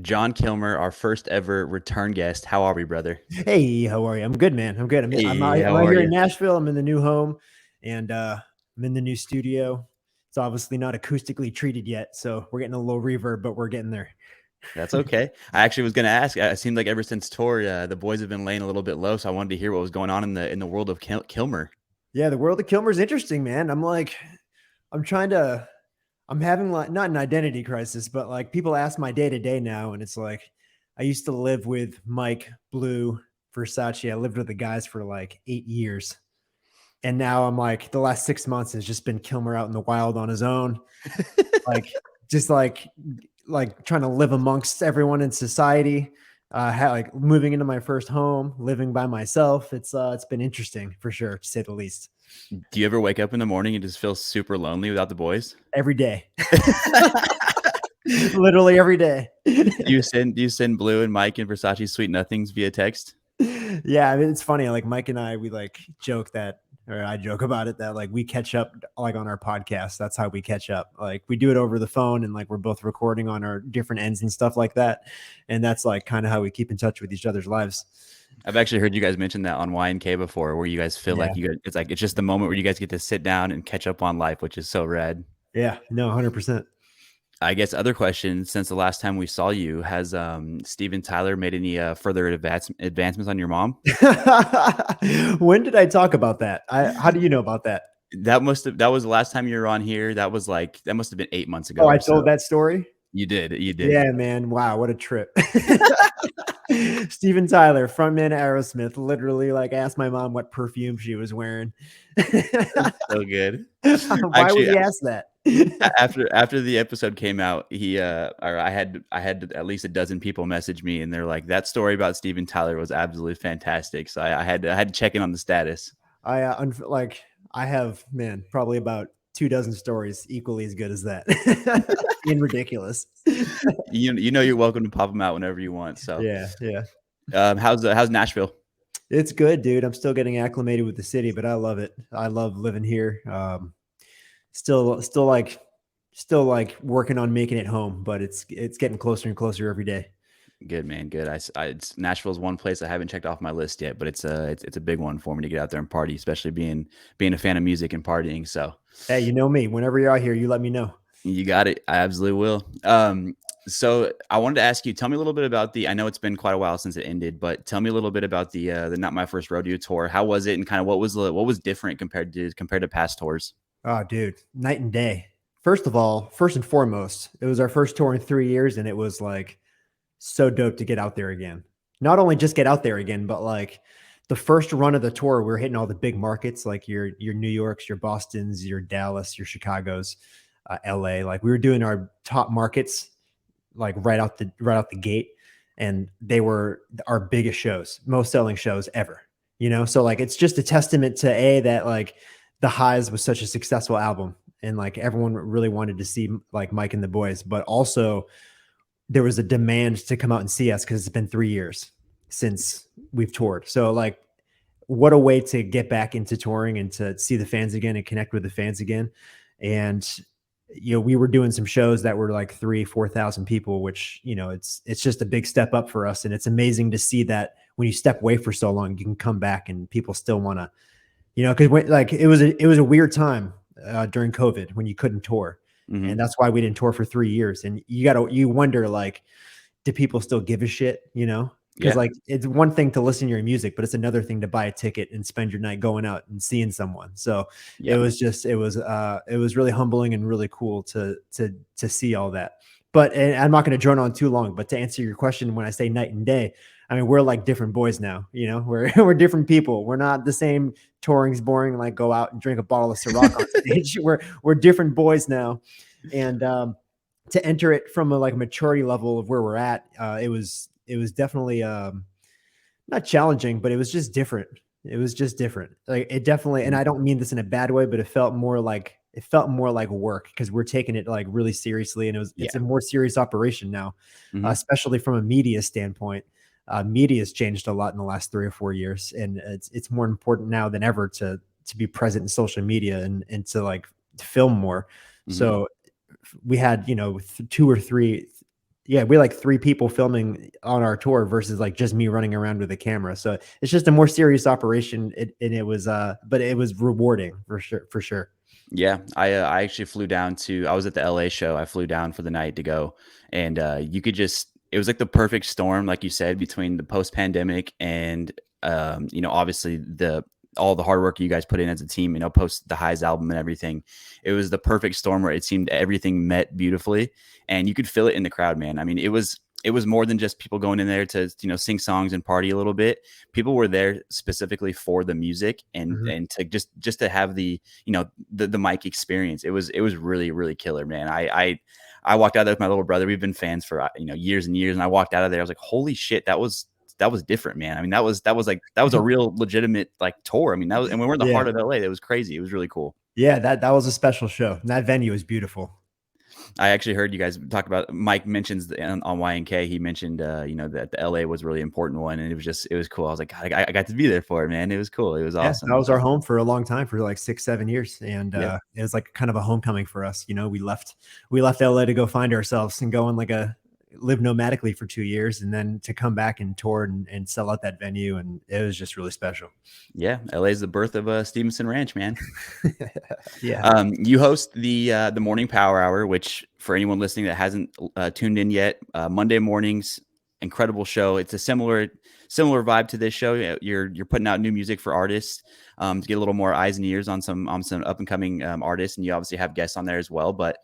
John Kilmer, our first ever return guest. How are we, brother? Hey, how are you? I'm good, man. I'm good. Hey, I'm how out are here in you? Nashville. I'm in the new home, and I'm in the new studio. It's obviously not acoustically treated yet, so we're getting a little reverb, but we're getting there. That's okay. I actually was going to ask. It seemed like ever since tour, the boys have been laying a little bit low, so I wanted to hear what was going on in the world of Kilmer. Yeah, the world of Kilmer's interesting, man. I'm trying to, I'm having like not an identity crisis, but like people ask my day to day now, and it's like I used to live with Mike, Blue, Versace. I lived with the guys for like 8 years. And now I'm like, the last 6 months has just been Kilmer out in the wild on his own, like just like trying to live amongst everyone in society. Like moving into my first home, living by myself. It's been interesting for sure, to say the least. Do you ever wake up in the morning and just feel super lonely without the boys? Every day, literally every day. Do you send Blue and Mike and Versace sweet nothings via text? Yeah, I mean, it's funny. Like Mike and I, we like joke that, or I joke about it that like we catch up like on our podcast. That's how we catch up. Like we do it over the phone, and like we're both recording on our different ends and stuff like that. And that's like kind of how we keep in touch with each other's lives. I've actually heard you guys mention that on YNK before, where you guys feel Yeah, like it's just the moment where you guys get to sit down and catch up on life, which is so rad. yeah, no, 100%. I guess other questions since the last time we saw you, has Steven Tyler made any further advancements on your mom? When did I talk about that? How do you know about that? That was the last time you were on here. That must have been 8 months Oh, ago I or told so. that story. You did. Yeah, man. Wow, what a trip. Steven Tyler, frontman of Aerosmith, literally like asked my mom what perfume she was wearing. So good. Why would Actually, he ask that? after the episode came out, or I had at least a dozen people message me, and they're like, that story about Steven Tyler was absolutely fantastic. So I had to check in on the status. Like I have, man, probably about 2 dozen stories equally as good as that. And ridiculous. You know you're welcome to pop them out whenever you want. So, Yeah, yeah. how's Nashville? It's good, dude. I'm still getting acclimated with the city, but I love it. I love living here. Still, still like working on making it home, but it's getting closer and closer every day. Good, man. Good. Nashville's one place I haven't checked off my list yet, but it's a big one for me to get out there and party, especially being a fan of music and partying. So Hey, you know me. Whenever you're out here, you let me know. you got it. I absolutely will. So I wanted to ask you, tell me a little bit about I know it's been quite a while since it ended, but tell me a little bit about the Not My First Rodeo tour. How was it, and kind of what was different compared to past tours? Oh, dude, night and day. First of all, first and foremost, it was our first tour in 3 years, and it was like so dope to get out there again. Not only just get out there again, but like the first run of the tour, we are hitting all the big markets, like your New Yorks, your Bostons, your Dallas, your Chicago's, LA. Like we were doing our top markets like right out the gate, and they were our biggest shows, most selling shows ever. So like it's just a testament to that like the Highs was such a successful album, and like everyone really wanted to see like Mike and the boys, but also there was a demand to come out and see us because it's been 3 years since we've toured. So like, what a way to get back into touring and to see the fans again and connect with the fans again. And we were doing some shows that were like 3,000-4,000 people, which it's just a big step up for us. And it's amazing to see that when you step away for so long, you can come back and people still want to, because like it was a weird time during COVID when you couldn't tour, and Hmm. that's why we didn't tour for 3 years. And you wonder like, do people still give a shit? Because Yeah. like it's one thing to listen to your music, but it's another thing to buy a ticket and spend your night going out and seeing someone. So Yep. it was really humbling and really cool to see all that. But and I'm not going to drone on too long. But to answer your question, when I say night and day, I mean we're like different boys now. We're different people. We're not the same. Touring's boring. Like go out and drink a bottle of Ciroc on stage. We're different boys now, and to enter it from a like maturity level of where we're at, it was definitely not challenging, but it was just different. It was just different. Like it definitely, and Mhm. I don't mean this in a bad way, but it felt more like work because we're taking it like really seriously, and it's Yeah. a more serious operation now, Hmm. especially from a media standpoint. Media has changed a lot in the last 3 or 4 years, and it's more important now than ever to be present in social media and to like film more. Hmm. So we had two or three. yeah, we like 3 people filming on our tour versus like just me running around with a camera. So it's just a more serious operation. And it was, but it was rewarding for sure, for sure. Yeah, I actually flew down to I was at the LA show. I flew down for the night to go, and you could just it was like the perfect storm, like you said, between the post pandemic and you know, obviously the all the hard work you guys put in as a team, you know, post the Highs album and everything. It was the perfect storm where it seemed everything met beautifully, and you could feel it in the crowd, man. I mean, it was more than just people going in there to, you know, sing songs and party a little bit. People were there specifically for the music Mhm. and to just to have the, you know, the mic experience. It was really really killer, man. I walked out there with my little brother. We've been fans for, you know, years and years, and I walked out of there. I was like, holy shit, that was different, man. I mean, that was a real legitimate like tour. I mean, that was, and we were in the Yeah. heart of LA. It was crazy. It was really cool. Yeah, that was a special show. That venue is beautiful. I actually heard you guys talk about Mike mentions on YNK. He mentioned, you know, that the LA was a really important one, and it was cool. I was like, God, I got to be there for it, man. It was cool. It was Yeah, that awesome. was our home for a long time, for like 6, 7 years, and, Yeah. it was like kind of a homecoming for us. You know, we left LA to go find ourselves and go on like a live nomadically for 2 years, and then to come back and tour and sell out that venue, and it was just really special. Yeah, LA is the birth of Stevenson Ranch, man. Yeah. You host the morning power hour, which for anyone listening that hasn't tuned in yet, Monday mornings, incredible show. It's a similar vibe to this show. You're putting out new music for artists to get a little more eyes and ears on some up and coming artists, and you obviously have guests on there as well. But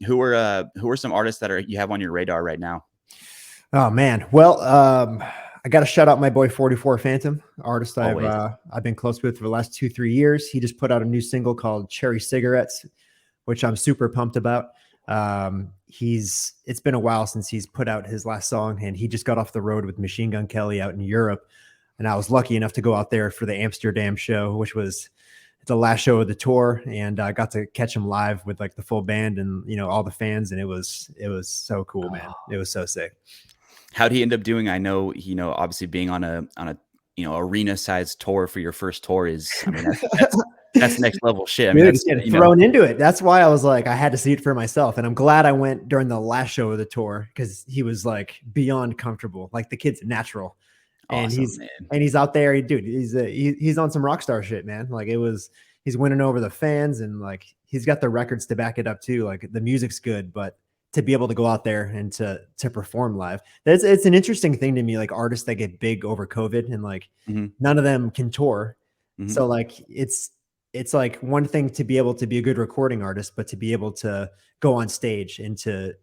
who are some artists that are you have on your radar right now? Oh man. Well, I got to shout out my boy 44 Phantom, artist Always. I've been close with for the last 2, 3 years. He just put out a new single called Cherry Cigarettes, which I'm super pumped about. It's been a while since he's put out his last song, and he just got off the road with Machine Gun Kelly out in Europe. And I was lucky enough to go out there for the Amsterdam show, which was the last show of the tour, and I got to catch him live with like the full band and, you know, all the fans, and it was so cool, man. It was so sick. How'd he end up doing? I know, you know, obviously being on a you know, arena sized tour for your first tour is, I mean, that's next level shit. I mean, Dude, that's, getting you know, thrown into it. That's why I was like, I had to see it for myself. And I'm glad I went during the last show of the tour, because he was like beyond comfortable. Like the kid's natural. And awesome, man. he's out there, dude. He's on some rock star shit, man. Like he's winning over the fans, and like he's got the records to back it up too. Like the music's good, but to be able to go out there and to perform live, it's an interesting thing to me. Like artists that get big over COVID, and like Mm-hmm. none of them can tour. Mm-hmm. So like it's like one thing to be able to be a good recording artist, but to be able to go on stage and to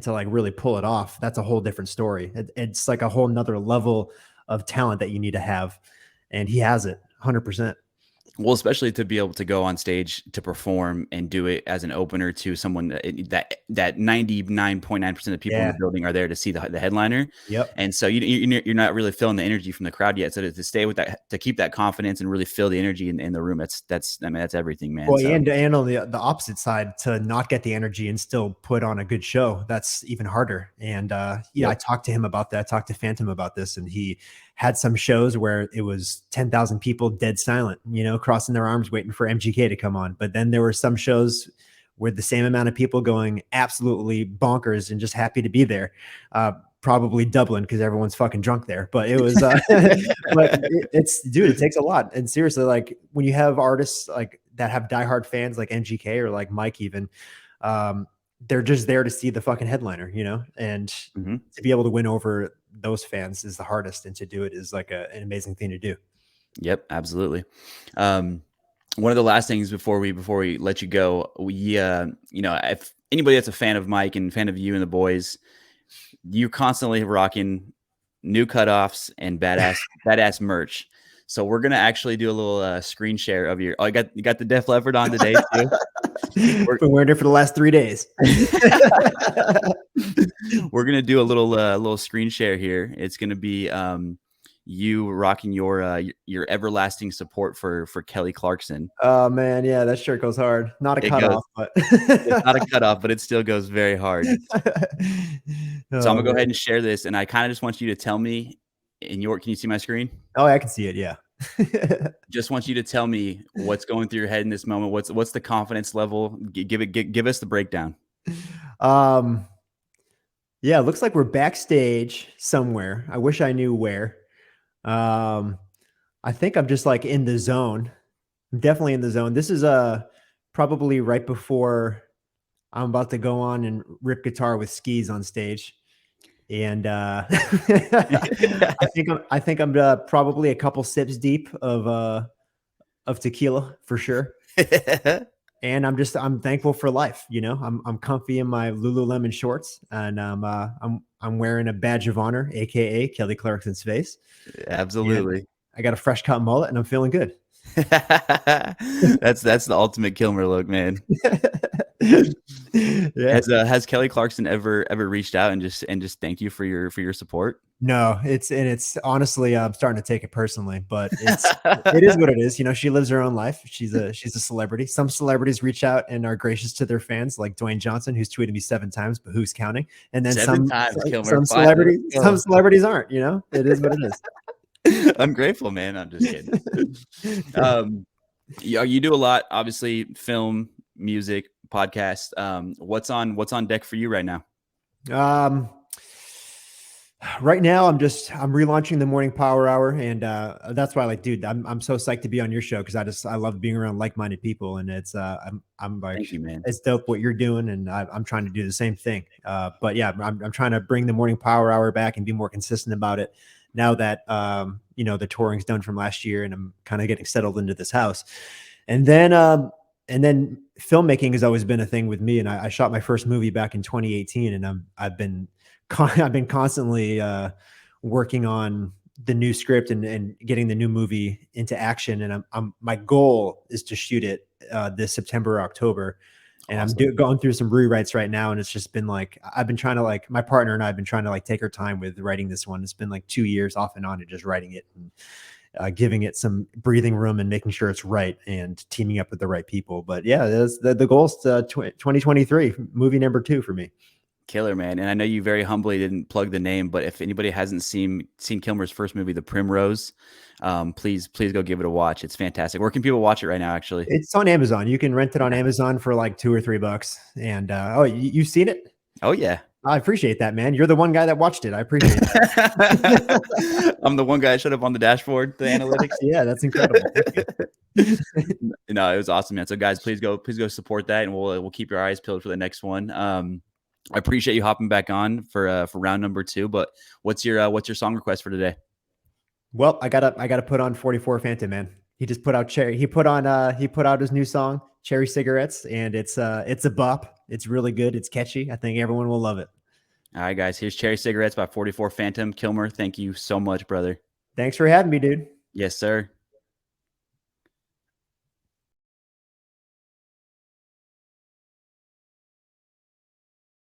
like really pull it off, that's a whole different story. It's like a whole nother level of talent that you need to have, and he has it 100%. Well, especially to be able to go on stage to perform and do it as an opener to someone that 99.9% of people in Yeah. the building are there to see the headliner. Yep. And so you're not really feeling the energy from the crowd yet. So to stay with that, to keep that confidence and really feel the energy in the room, that's I mean, that's everything, man. Well, So and on the opposite side, to not get the energy and still put on a good show, that's even harder. And yeah, I Yep. talked to him about that. I talked to Phantom about this, and he had some shows where it was 10,000 people dead silent, you know, crossing their arms waiting for MGK to come on. But then there were some shows with the same amount of people going absolutely bonkers and just happy to be there. Probably Dublin, because everyone's fucking drunk there. But it was, but it's, dude, it takes a lot. And seriously, like when you have artists like that have diehard fans like MGK or like Mike, even, they're just there to see the fucking headliner, you know, and Mhm. to be able to win over those fans is the hardest, and to do it is like an amazing thing to do. Yep, absolutely. One of the last things before we let you go, we you know, if anybody that's a fan of Mike and fan of you and the boys, you're constantly rocking new cutoffs and badass merch. So we're gonna actually do a little screen share of your. Oh, you got the Def Leppard on today too. Been wearing it for the last 3 days. We're gonna do a little screen share here. It's gonna be you rocking your everlasting support for Kelly Clarkson. Oh man, yeah, that shirt goes hard. Not a It goes. cutoff, but It's not a cutoff, but it still goes very hard. So I'm gonna go ahead and share this, and I kind of just want you to tell me can you see my screen? Oh, I can see it. Yeah. Just want you to tell me what's going through your head in this moment. What's the confidence level? Give us the breakdown. um, Yeah, it looks like we're backstage somewhere. I wish I knew where. Um, I think I'm just like in the zone. I'm definitely in the zone. This is probably right before I'm about to go on and rip guitar with skis on stage. And I think I'm probably a couple sips deep of tequila for sure. And I'm thankful for life. You know, I'm comfy in my Lululemon shorts, and I'm wearing a badge of honor, aka Kelly Clarkson's face, and Absolutely. I got a fresh cut mullet, and I'm feeling good. That's the ultimate Kilmer look, man. Yeah. Has Kelly Clarkson ever reached out and just thanked you for your support? No, it's honestly, I'm starting to take it personally, but it is what it is. You know, she lives her own life. She's a celebrity. Some celebrities reach out and are gracious to their fans, like Dwayne Johnson, who's tweeted me 7 times, but who's counting? And then 7 times, Kilmer. some Finally. celebrities aren't. You know, it is what it is. I'm grateful, man. I'm just kidding. You do a lot, obviously, film, music, podcast. What's on deck for you right now? Right now I'm relaunching the morning power hour, and that's why, like, dude, I'm so psyched to be on your show, because I love being around like-minded people, and it's I'm like, Thank you, man. it's dope what you're doing, and I'm trying to do the same thing. But yeah, I'm trying to bring the morning power hour back and be more consistent about it now that you know, the touring's done from last year, and I'm kind of getting settled into this house. And then filmmaking has always been a thing with me, and I shot my first movie back in 2018, and I've been constantly working on the new script and getting the new movie into action. And my goal is to shoot it this September or October. And Awesome. I'm going through some rewrites right now. And it's just been like, I've been trying to, like, my partner and I have been trying to, like, take our time with writing this one. It's been like 2 years off and on and just writing it, and giving it some breathing room and making sure it's right, and teaming up with the right people. But yeah, the goal is 2023, movie number 2 for me. Killer, man. And I know you very humbly didn't plug the name, but if anybody hasn't seen Kilmer's first movie, The Primrose, please go give it a watch. It's fantastic. Where can people watch it right now, actually? It's on Amazon. You can rent it on Amazon for like $2 or $3. And oh, you've seen it? Oh, yeah. I appreciate that, man. You're the one guy that watched it. I appreciate that. I'm the one guy that showed up on the dashboard, the analytics. Yeah, that's incredible. No, it was awesome, man. So guys, please go support that, and we'll keep your eyes peeled for the next one. I appreciate you hopping back on for round number 2. But what's your song request for today? Well, I gotta put on 44 Phantom, man. He just put out he put out his new song, Cherry Cigarettes, and it's a bop. It's really good. It's catchy. I think everyone will love it. All right, guys. Here's Cherry Cigarettes by 44 Phantom. Kilmer, thank you so much, brother. Thanks for having me, dude. Yes, sir.